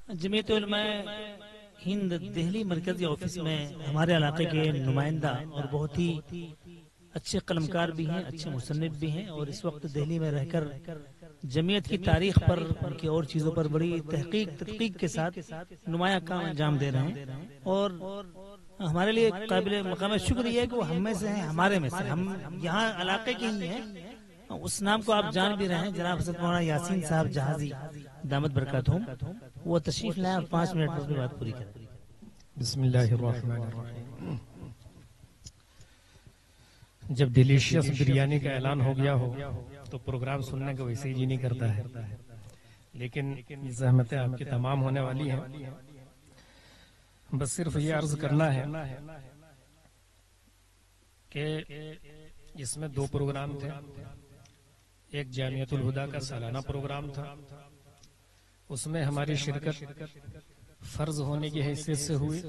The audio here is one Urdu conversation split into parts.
جمعیت علماء ہند دہلی مرکزی آفس میں ہمارے علاقے کے نمائندہ اور بہت ہی اچھے قلمکار بھی ہیں، اچھے مصنف بھی ہیں، اور اس وقت دہلی میں رہ کر جمعیت کی تاریخ پر، ان کی اور چیزوں پر بڑی تحقیق کے ساتھ نمایاں کام انجام دے رہے ہیں، اور ہمارے لیے قابل مقام شکر یہ ہے کہ وہ ہم میں سے ہیں، ہمارے میں سے، ہم یہاں علاقے کے ہی ہیں۔ اس نام کو آپ جان بھی رہے ہیں، جناب حضرت مولانا یاسین صاحب جہازی دامت برکاتہم، وہ تشریف لائیں اور 5 منٹ میں اپنی بات پوری کریں۔ بسم اللہ الرحمن الرحیم۔ جب ڈیلیشیس بریانی کا اعلان ہو گیا ہو تو پروگرام سننے کا ویسے ہی جی نہیں کرتا ہے، لیکن زحمتیں آپ کی تمام ہونے والی ہیں۔ بس صرف یہ عرض کرنا ہے کہ اس میں 2 پروگرام تھے۔ ایک جامعۃ الہدیٰ کا سالانہ پروگرام تھا، اس میں ہماری شرکت فرض ہونے کی حیثیت سے ہوئی،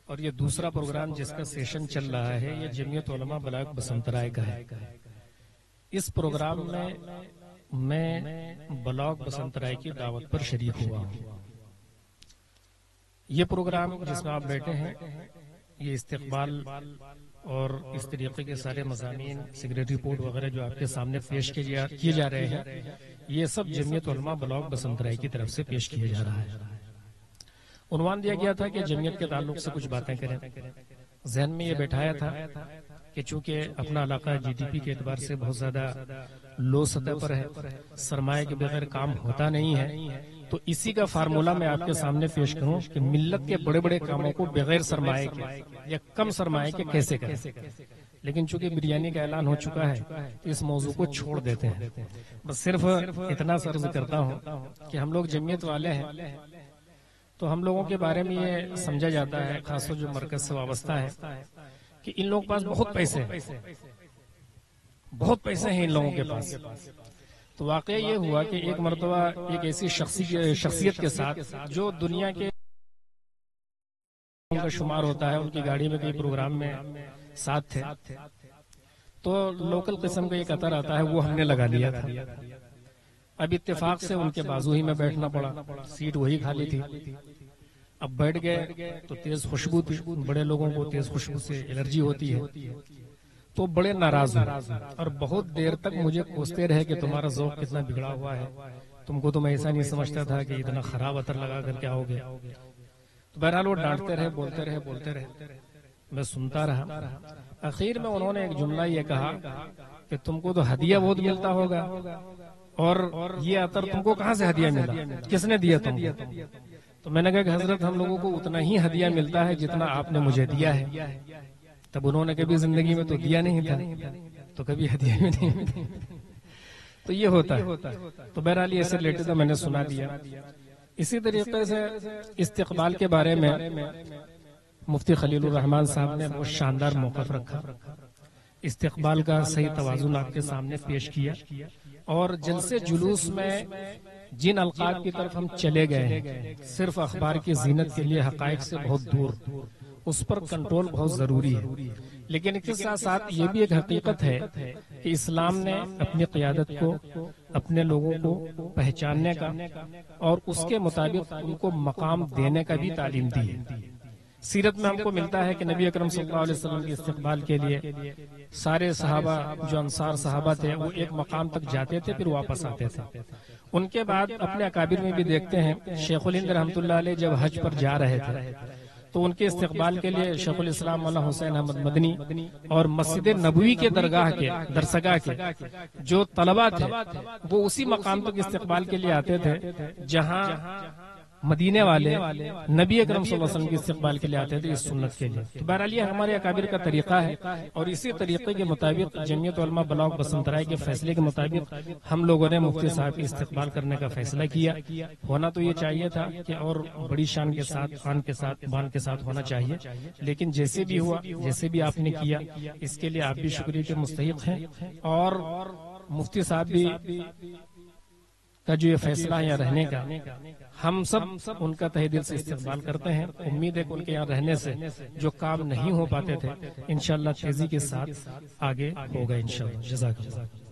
اور یہ دوسرا پروگرام جس کا سیشن چل رہا ہے یہ جمعیت علماء بلاک بسنت رائے کا ہے۔ اس پروگرام میں بلاک بسنت رائے کی دعوت پر شریک ہوا ہوں۔ یہ پروگرام جس میں آپ بیٹھے ہیں، یہ استقبال اور اس طریقے کے سارے مضامین، سیکریٹری رپورٹ وغیرہ جو آپ کے سامنے پیش کیے جا رہے ہیں، یہ سب جمعیت علماء بلاک بسنت رائے کی طرف سے پیش کیا جا رہا ہے۔ عنوان دیا گیا تھا کہ جمعیت کے تعلق سے کچھ باتیں کریں۔ ذہن میں یہ بیٹھایا تھا کہ چونکہ اپنا علاقہ جی ڈی پی کے اعتبار سے بہت زیادہ لو سطح پر ہے، سرمایہ کے بغیر کام ہوتا نہیں ہے، تو اسی کا فارمولہ میں آپ کے سامنے پیش کروں کہ ملت کے بڑے بڑے کاموں کو بغیر سرمایہ کے یا کم سرمایہ کے کیسے کریں۔ لیکن چونکہ بریانی کا اعلان ہو چکا ہے تو اس موضوع کو چھوڑ دیتے ہیں۔ بس صرف اتنا عرض کرتا ہوں کہ ہم لوگ جمعیت والے ہیں تو ہم لوگوں کے بارے میں یہ سمجھا جاتا ہے، خاص طور جو مرکز سے وابستہ ہے، کہ ان لوگوں کے پاس بہت پیسے ہیں ان لوگوں کے پاس۔ تو واقعہ یہ ہوا کہ ایک مرتبہ ایک ایسی شخصیت کے ساتھ جو دنیا کے کا شمار ہوتا ہے، ان کی گاڑی میں کئی پروگرام میں ساتھ تھے، تو لوکل قسم کا ایک قطر آتا ہے، وہ ہم نے لگا لیا تھا۔ اب اتفاق سے ان کے بازو ہی میں بیٹھنا پڑا، سیٹ وہی خالی تھی۔ اب بیٹھ گئے تو تیز خوشبو تھی، بڑے لوگوں کو تیز خوشبو سے الرجی ہوتی ہے، تو بڑے ناراض ہوئے اور بہت دیر تک مجھے کوستے رہے کہ تمہارا ذوق کتنا بگڑا ہوا ہے، تم کو تو میں ایسا نہیں سمجھتا تھا کہ اتنا خراب عطر لگا کر کے آؤ گے۔ تو بہرحال وہ ڈانٹتے رہے، بولتے رہے، میں سنتا رہا۔ اخیر میں انہوں نے ایک جملہ یہ کہا کہ تم کو تو ہدیہ بہت ملتا ہوگا، اور یہ عطر تم کو کہاں سے ہدیہ ملا، کس نے دیا تم کو؟ تو میں نے کہا کہ حضرت ہم لوگوں کو اتنا ہی ہدیہ ملتا ہے جتنا آپ نے مجھے دیا ہے۔ تب انہوں نے کبھی زندگی میں تو دیا نہیں تھا، تو کبھی ہدیہ بھی نہیں ملی۔ تو یہ ہوتا ہے۔ تو بہرحال یہ سے ریلیٹڈ میں نے سنا دیا۔ اسی طریقے سے استقبال کے بارے میں مفتی خلیل الرحمان صاحب نے بہت شاندار موقف رکھا، استقبال کا صحیح توازن آپ کے سامنے پیش کیا، اور جلسے جلوس میں جن القاب کی طرف ہم چلے گئے ہیں، صرف اخبار کی زینت کے لیے حقائق سے بہت دور، اس پر کنٹرول بہت ضروری ہے۔ لیکن اس کے ساتھ ساتھ یہ بھی ایک حقیقت ہے کہ اسلام نے اپنی قیادت کو، اپنے لوگوں کو پہچاننے کا اور اس کے مطابق ان کو مقام دینے کا بھی تعلیم دی ہے۔ سیرت میں ہم کو ملتا ہے کہ نبی اکرم صلی اللہ علیہ وسلم کے استقبال کے لیے سارے صحابہ جو انصار صحابہ تھے وہ ایک مقام تک جاتے تھے، پھر واپس آتے تھے۔ ان کے بعد اپنے اکابر میں بھی دیکھتے ہیں، شیخ الہند رحمۃ اللہ علیہ جب حج پر جا رہے تھے تو ان کے استقبال کے لیے شیخ الاسلام مولانا حسین احمد مدنی اور مسجد نبوی کے درسگاہ کے جو طلبہ تھے وہ اسی مقام تک استقبال کے لیے آتے تھے جہاں مدینے والے نبی اکرم صلی اللہ علیہ وسلم کے استقبال کے لیے آتے تھے، اس سنت کے لیے۔ تو بہرحال یہ ہمارے اکابر کا طریقہ ہے، اور اسی طریقے کے مطابق جمعیت علماء بلاک بسنت رائے کے فیصلے کے مطابق ہم لوگوں نے مفتی صاحب کے استقبال کرنے کا فیصلہ کیا۔ ہونا تو یہ چاہیے تھا کہ اور بڑی شان کے ساتھ، آن کے ساتھ، بان کے ساتھ ہونا چاہیے، لیکن جیسے بھی ہوا، جیسے بھی آپ نے کیا، اس کے لیے آپ بھی شکریہ کے مستحق ہیں، اور مفتی صاحب بھی کا جو یہ فیصلہ ہے یہاں رہنے کا، ہم سب ان کا تہ دل سے استقبال کرتے ہیں۔ امید ہے کہ ان کے یہاں رہنے سے جو کام نہیں ہو پاتے تھے انشاءاللہ تیزی کے ساتھ آگے ہوگا انشاءاللہ۔ جزاک اللہ۔